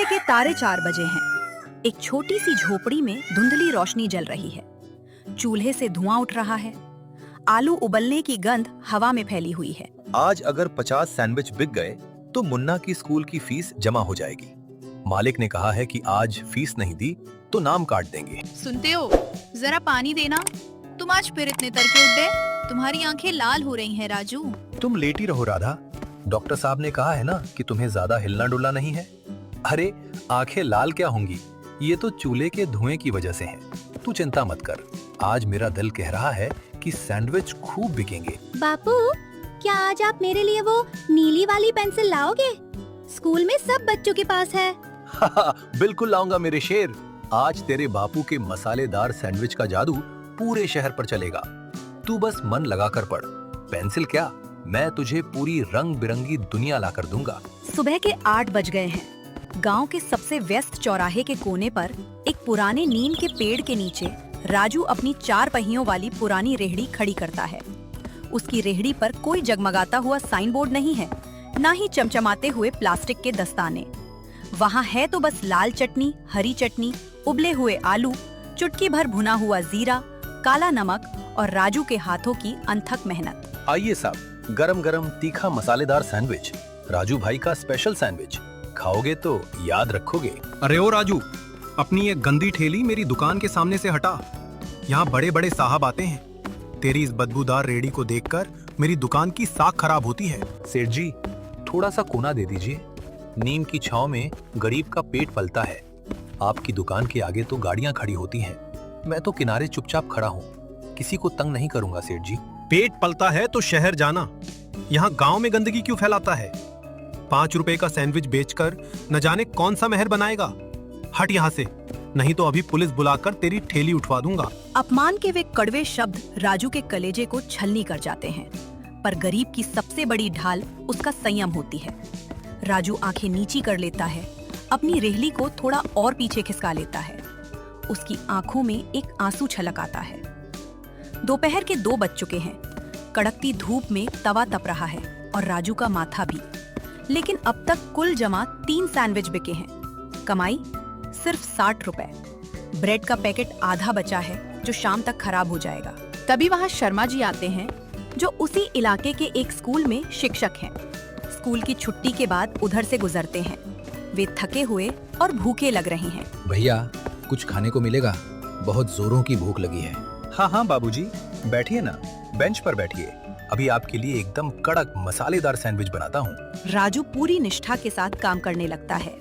सुबह के 4:30 बजे हैं। एक छोटी सी झोपड़ी में धुंधली रोशनी जल रही है। चूल्हे से धुआं उठ रहा है। आलू उबलने की गंध हवा में फैली हुई है। आज अगर 50 सैंडविच बिक गए तो मुन्ना की स्कूल की फीस जमा हो जाएगी। मालिक ने कहा है कि आज फीस नहीं दी तो नाम काट देंगे। सुनते हो, जरा पानी देना। तुम आज फिर इतने तड़के उठ गए। तुम्हारी आंखें लाल हो रही हैं राजू। तुम लेटी रहो राधा। डॉक्टर साहब ने कहा है ना कि तुम्हें ज्यादा हिलना डुलना नहीं है। अरे आंखें लाल क्या होंगी, ये तो चूल्हे के धुएं की वजह से है। तू चिंता मत कर, आज मेरा दिल कह रहा है कि सैंडविच खूब बिकेंगे। बापू, क्या आज आप मेरे लिए वो नीली वाली पेंसिल लाओगे? स्कूल में सब बच्चों के पास है। बिल्कुल लाऊंगा मेरे शेर। आज तेरे बापू के मसालेदार सैंडविच का जादू पूरे शहर पर चलेगा। तू बस मन लगा कर पढ़। पेंसिल क्या, मैं तुझे पूरी रंग बिरंगी दुनिया लाकर दूंगा। सुबह के 8 बज गए हैं। गांव के सबसे व्यस्त चौराहे के कोने पर एक पुराने नीम के पेड़ के नीचे राजू अपनी 4 पहियों वाली पुरानी रेहड़ी खड़ी करता है। उसकी रेहड़ी पर कोई जगमगाता हुआ साइन बोर्ड नहीं है, ना ही चमचमाते हुए प्लास्टिक के दस्ताने। वहाँ है तो बस लाल चटनी, हरी चटनी, उबले हुए आलू, चुटकी भर भुना हुआ जीरा, काला नमक और राजू के हाथों की अनथक मेहनत। आइए साहब, गरम गरम तीखा मसालेदार सैंडविच, राजू भाई का स्पेशल सैंडविच। खाओगे तो याद रखोगे। अरे ओ राजू, अपनी ये गंदी ठेली मेरी दुकान के सामने से हटा। यहाँ बड़े बड़े साहब आते हैं। तेरी इस बदबूदार रेहड़ी को देखकर मेरी दुकान की साख खराब होती है। सेठ जी, थोड़ा सा कोना दे दीजिए। नीम की छांव में गरीब का पेट पलता है। आपकी दुकान के आगे तो गाड़ियां खड़ी होती हैं। मैं तो किनारे चुपचाप खड़ा हूँ। किसी को तंग नहीं करूंगा सेठ जी। पेट पलता है तो शहर जाना। यहाँ गांव में गंदगी क्यों फैलाता है? 5 रुपए का सैंडविच बेचकर न जाने कौन सा महल बनाएगा। हट यहाँ से, नहीं तो अभी पुलिस बुलाकर तेरी ठेली उठवा दूंगा। अपमान के वे कड़वे शब्द राजू के कलेजे को छलनी कर जाते हैं, पर गरीब की सबसे बड़ी ढाल उसका संयम होती है। राजू आंखें नीची कर लेता है, अपनी रेहड़ी को थोड़ा और पीछे खिसका लेता है। उसकी आंखों में एक आंसू छलक आता है। दोपहर के 2 बज चुके हैं। कड़कती धूप में तवा तप रहा है और राजू का माथा भी। लेकिन अब तक कुल जमा 3 सैंडविच बिके हैं। कमाई सिर्फ 60 रुपए। ब्रेड का पैकेट आधा बचा है जो शाम तक खराब हो जाएगा। तभी वहाँ शर्मा जी आते हैं। जो उसी इलाके के एक स्कूल में शिक्षक हैं। स्कूल की छुट्टी के बाद उधर से गुजरते हैं। वे थके हुए और भूखे लग रहे हैं। भैया, कुछ खाने को मिलेगा? बहुत जोरों की भूख लगी है। हाँ बाबूजी, बैठिए ना, बेंच पर बैठिए। अभी आपके लिए एकदम कड़क मसालेदार सैंडविच बनाता हूँ। राजू पूरी निष्ठा के साथ काम करने लगता है।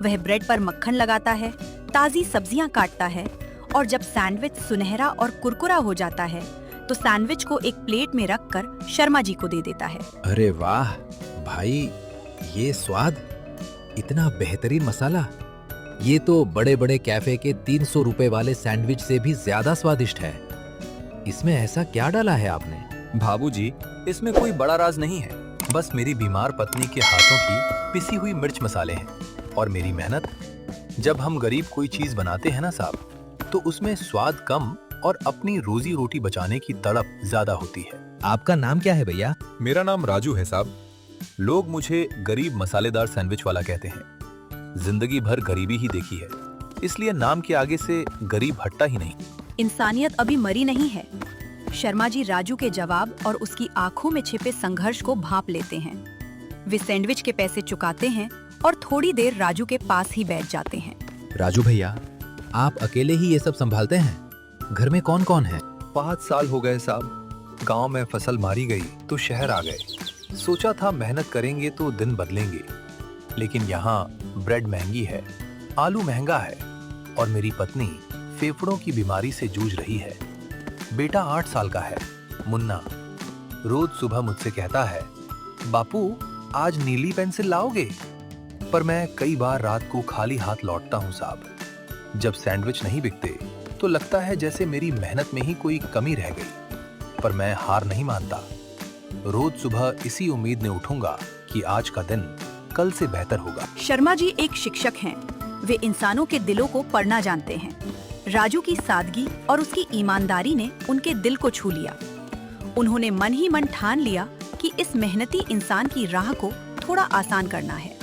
वह ब्रेड पर मक्खन लगाता है, ताजी सब्जियां काटता है और जब सैंडविच सुनहरा और कुरकुरा हो जाता है तो सैंडविच को एक प्लेट में रखकर शर्मा जी को दे देता है। अरे वाह भाई, ये स्वाद, इतना बेहतरीन मसाला। ये तो बड़े बड़े कैफे के 300 रुपए वाले सैंडविच से भी ज्यादा स्वादिष्ट है। इसमें ऐसा क्या डाला है आपने? बाबूजी, इसमें कोई बड़ा राज नहीं है। बस मेरी बीमार पत्नी के हाथों की पिसी हुई मिर्च मसाले हैं और मेरी मेहनत। जब हम गरीब कोई चीज बनाते हैं ना साहब, तो उसमें स्वाद कम और अपनी रोजी रोटी बचाने की तड़प ज्यादा होती है। आपका नाम क्या है भैया? मेरा नाम राजू है साहब। लोग मुझे गरीब मसालेदार सैंडविच वाला कहते हैं। जिंदगी भर गरीबी ही देखी है, इसलिए नाम के आगे से गरीब हटता ही नहीं। इंसानियत अभी मरी नहीं है। शर्मा जी राजू के जवाब और उसकी आंखों में छिपे संघर्ष को भांप लेते हैं। वे सैंडविच के पैसे चुकाते हैं और थोड़ी देर राजू के पास ही बैठ जाते हैं। राजू भैया, आप अकेले ही ये सब संभालते हैं? घर में कौन कौन है? 5 साल हो गए साहब। गांव में फसल मारी गई तो शहर आ गए। सोचा था मेहनत करेंगे तो दिन बदलेंगे, लेकिन यहाँ ब्रेड महंगी है, आलू महंगा है और मेरी पत्नी फेफड़ों की बीमारी से जूझ रही है। बेटा 8 साल का है, मुन्ना। रोज सुबह मुझसे कहता है, बापू आज नीली पेंसिल लाओगे? पर मैं कई बार रात को खाली हाथ लौटता हूँ साहब। जब सैंडविच नहीं बिकते तो लगता है जैसे मेरी मेहनत में ही कोई कमी रह गई। पर मैं हार नहीं मानता। रोज सुबह इसी उम्मीद में उठूंगा कि आज का दिन कल से बेहतर होगा। शर्मा जी एक शिक्षक हैं। वे इंसानों के दिलों को पढ़ना जानते हैं। राजू की सादगी और उसकी ईमानदारी ने उनके दिल को छू लिया। उन्होंने मन ही मन ठान लिया कि इस मेहनती इंसान की राह को थोड़ा आसान करना है।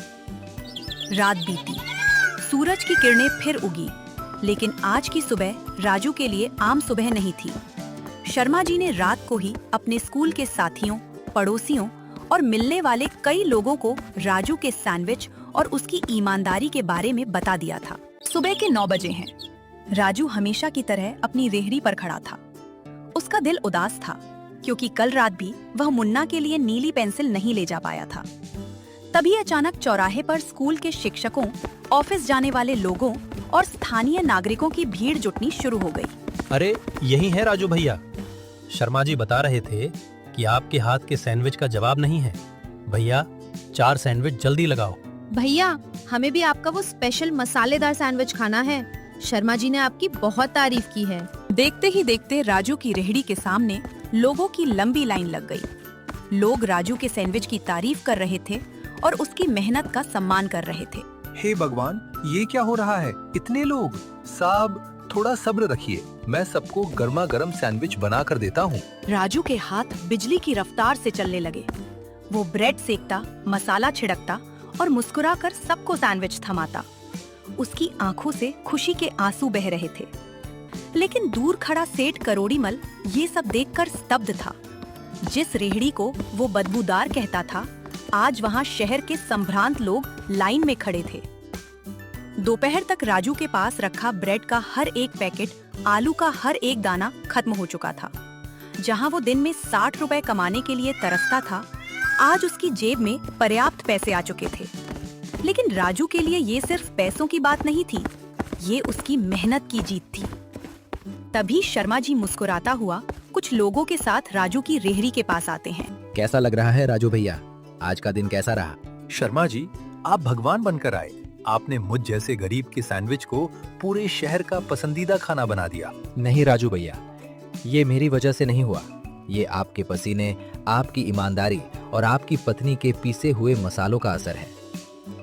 रात बीती। सूरज की किरणें फिर उगी, लेकिन आज की सुबह राजू के लिए आम सुबह नहीं थी। शर्मा जी ने रात को ही अपने स्कूल के साथियों, पड़ोसियों और मिलने वाले कई लोगों को राजू के सैंडविच और उसकी ईमानदारी के बारे में बता दिया था। सुबह के 9 बजे हैं। राजू हमेशा की तरह अपनी रेहड़ी पर खड़ा था। उसका दिल उदास था, क्योंकि कल रात भी वह मुन्ना के लिए नीली पेंसिल नहीं ले जा पाया था। तभी अचानक चौराहे पर स्कूल के शिक्षकों, ऑफिस जाने वाले लोगों और स्थानीय नागरिकों की भीड़ जुटनी शुरू हो गई। अरे यही है राजू भैया। शर्मा जी बता रहे थे कि आपके हाथ के सैंडविच का जवाब नहीं है। भैया 4 सैंडविच जल्दी लगाओ। भैया, हमें भी आपका वो स्पेशल मसालेदार सैंडविच खाना है। शर्मा जी ने आपकी बहुत तारीफ की है। देखते ही देखते राजू की रेहड़ी के सामने लोगों की लंबी लाइन लग गई। लोग राजू के सैंडविच की तारीफ कर रहे थे और उसकी मेहनत का सम्मान कर रहे थे। हे भगवान, ये क्या हो रहा है? इतने लोग। साहब, थोड़ा सब्र रखिए, मैं सबको गर्मा गर्म सैंडविच बना कर देता हूँ। राजू के हाथ बिजली की रफ्तार से चलने लगे। वो ब्रेड सेकता, मसाला छिड़कता और मुस्कुराकर सबको सैंडविच थमाता। उसकी आंखों से खुशी के आंसू बह रहे थे। लेकिन दूर खड़ा सेठ करोड़ीमल ये सब देखकर स्तब्ध था। जिस रेहड़ी को वो बदबूदार कहता था, आज वहाँ शहर के संभ्रांत लोग लाइन में खड़े थे। दोपहर तक राजू के पास रखा ब्रेड का हर एक पैकेट, आलू का हर एक दाना खत्म हो चुका था। जहाँ वो दिन में 60 रुपए कमाने के लिए तरसता था, आज उसकी जेब में पर्याप्त पैसे आ चुके थे। लेकिन राजू के लिए ये सिर्फ पैसों की बात नहीं थी, ये उसकी मेहनत की जीत थी। तभी शर्मा जी मुस्कुराता हुआ कुछ लोगों के साथ राजू की रेहड़ी के पास आते हैं। कैसा लग रहा है राजू भैया? आज का दिन कैसा रहा? शर्मा जी, आप भगवान बनकर आए। आपने मुझ जैसे गरीब के सैंडविच को पूरे शहर का पसंदीदा खाना बना दिया। नहीं राजू भैया, ये मेरी वजह से नहीं हुआ। ये आपके पसीने, आपकी ईमानदारी और आपकी पत्नी के पीसे हुए मसालों का असर है।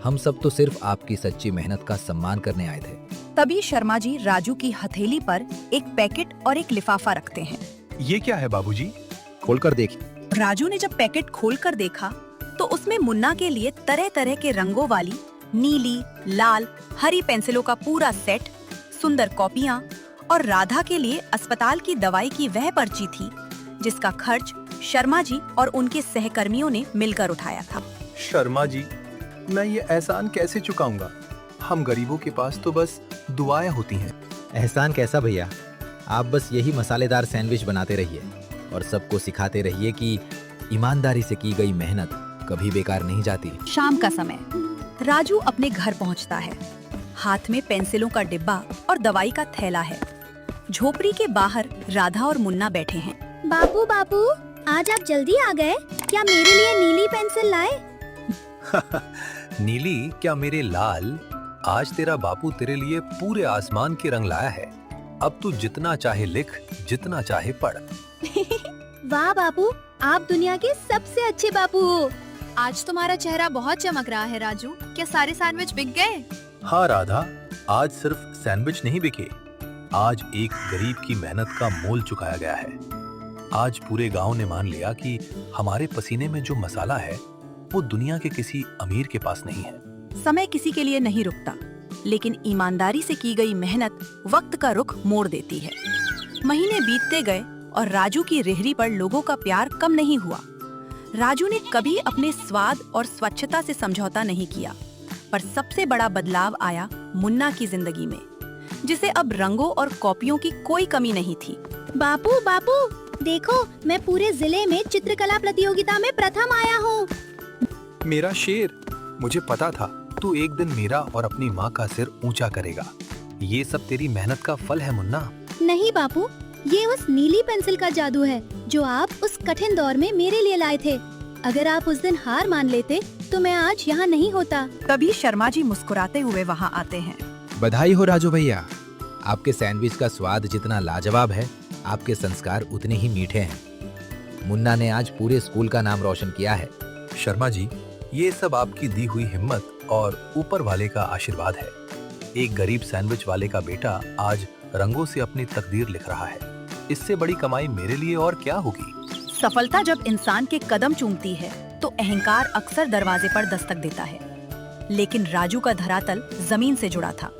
हम सब तो सिर्फ आपकी सच्ची मेहनत का सम्मान करने आए थे। तभी शर्मा जी राजू की हथेली पर एक पैकेट और एक लिफाफा रखते हैं। ये क्या है बाबूजी? खोलकर देखिए। राजू ने जब पैकेट खोलकर देखा तो उसमें मुन्ना के लिए तरह तरह के रंगों वाली नीली, लाल, हरी पेंसिलों का पूरा सेट, सुंदर कॉपियां और राधा के लिए अस्पताल की दवाई की वह पर्ची थी, जिसका खर्च शर्मा जी और उनके सहकर्मियों ने मिलकर उठाया था। शर्मा जी, मैं ये एहसान कैसे चुकाऊंगा? हम गरीबों के पास तो बस दुआएं होती हैं। एहसान कैसा भैया? आप बस यही मसालेदार सैंडविच बनाते रहिए और सबको सिखाते रहिए कि ईमानदारी से की गई मेहनत कभी बेकार नहीं जाती। शाम का समय, राजू अपने घर पहुंचता है। हाथ में पेंसिलों का डिब्बा और दवाई का थैला है। झोपड़ी के बाहर राधा और मुन्ना बैठे हैं। बाबू बाबू, आज आप जल्दी आ गए। क्या मेरे लिए नीली पेंसिल लाए? नीली क्या मेरे लाल? आज तेरा बापू तेरे लिए पूरे आसमान के रंग लाया है। अब तू जितना चाहे लिख, जितना चाहे पढ़। वाह बाबू, आप दुनिया के सबसे अच्छे बाबू हो। आज तुम्हारा चेहरा बहुत चमक रहा है राजू। क्या सारे सैंडविच बिक गए? हाँ राधा, आज सिर्फ सैंडविच नहीं बिके, आज एक गरीब की मेहनत का मोल चुकाया गया है। आज पूरे गांव ने मान लिया कि हमारे पसीने में जो मसाला है वो दुनिया के किसी अमीर के पास नहीं है। समय किसी के लिए नहीं रुकता, लेकिन ईमानदारी से की गई मेहनत वक्त का रुख मोड़ देती है। महीने बीतते गए और राजू की रेहड़ी पर लोगों का प्यार कम नहीं हुआ। राजू ने कभी अपने स्वाद और स्वच्छता से समझौता नहीं किया, पर सबसे बड़ा बदलाव आया मुन्ना की जिंदगी में, जिसे अब रंगों और कॉपियों की कोई कमी नहीं थी। बापू बापू, देखो मैं पूरे जिले में चित्रकला प्रतियोगिता में प्रथम आया हूँ। मेरा शेर, मुझे पता था तू एक दिन मेरा और अपनी माँ का सिर ऊंचा करेगा। ये सब तेरी मेहनत का फल है मुन्ना। नहीं बापू, ये उस नीली पेंसिल का जादू है जो आप उस कठिन दौर में मेरे लिए लाए थे। अगर आप उस दिन हार मान लेते तो मैं आज यहाँ नहीं होता। तभी शर्मा जी मुस्कुराते हुए वहाँ आते हैं। बधाई हो राजू भैया, आपके सैंडविच का स्वाद जितना लाजवाब है, आपके संस्कार उतने ही मीठे हैं। मुन्ना ने आज पूरे स्कूल का नाम रोशन किया है। शर्मा जी, ये सब आपकी दी हुई हिम्मत और ऊपर वाले का आशीर्वाद है। एक गरीब सैंडविच वाले का बेटा आज रंगों से अपनी तकदीर लिख रहा है। इससे बड़ी कमाई मेरे लिए और क्या होगी। सफलता जब इंसान के कदम चूमती है तो अहंकार अक्सर दरवाजे पर दस्तक देता है, लेकिन राजू का धरातल जमीन से जुड़ा था।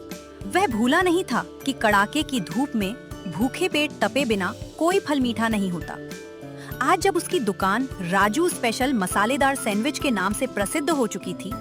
वह भूला नहीं था कि कड़ाके की धूप में भूखे पेट तपे बिना कोई फल मीठा नहीं होता। आज जब उसकी दुकान राजू स्पेशल मसालेदार सैंडविच के नाम से प्रसिद्ध हो चुकी थी,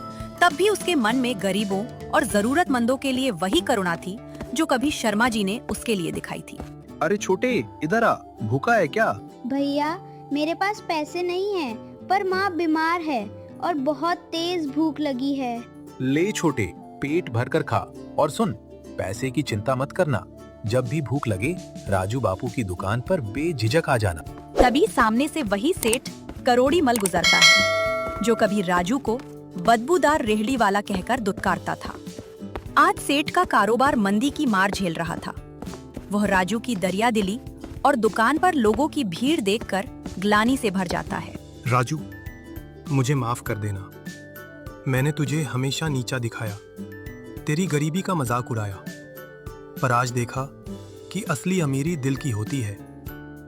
तब भी उसके मन में गरीबों और जरूरतमंदों के लिए वही करुणा थी जो कभी शर्मा जी ने उसके लिए दिखाई थी। अरे छोटे, इधर आ, भूखा है क्या? भैया मेरे पास पैसे नहीं हैं, पर माँ बीमार है और बहुत तेज भूख लगी है। ले छोटे, पेट भर कर खा। और सुन, पैसे की चिंता मत करना, जब भी भूख लगे राजू बापू की दुकान पर बेझिझक आ जाना। तभी सामने से वही सेठ करोड़ी मल गुजरता है, जो कभी राजू को बदबूदार रेहड़ी वाला कहकर दुत्कारता था। आज सेठ का कारोबार मंदी की मार झेल रहा था। वह राजू की दरियादिली और दुकान पर लोगों की भीड़ देखकर ग्लानि से भर जाता है। राजू, मुझे माफ कर देना। मैंने तुझे हमेशा नीचा दिखाया, तेरी गरीबी का मजाक उड़ाया। पर आज देखा कि असली अमीरी दिल की होती है,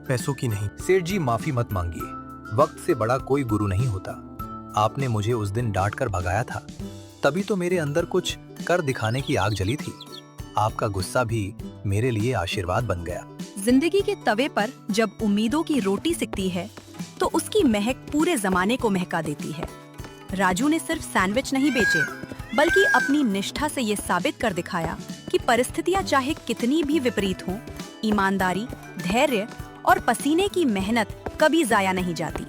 पैसों की नहीं। सेठ जी, माफी मत मांगिए, वक्त से बड़ा कोई गुरु नहीं होता। आपने मुझे उस दिन डांट कर भगाया था, तभी तो मेरे अंदर कुछ कर दिखाने की आग जली थी। आपका गुस्सा भी मेरे लिए आशीर्वाद बन गया। जिंदगी के तवे पर जब उम्मीदों की रोटी सिकती है, तो उसकी महक पूरे जमाने को महका देती है। राजू ने सिर्फ सैंडविच नहीं बेचे, बल्कि अपनी निष्ठा से ये साबित कर दिखाया कि परिस्थितियां चाहे कितनी भी विपरीत हों, ईमानदारी, धैर्य और पसीने की मेहनत कभी जाया नहीं जाती।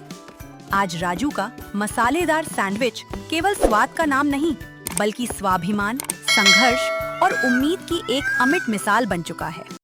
आज राजू का मसालेदार सैंडविच केवल स्वाद का नाम नहीं, बल्कि स्वाभिमान, संघर्ष और उम्मीद की एक अमिट मिसाल बन चुका है।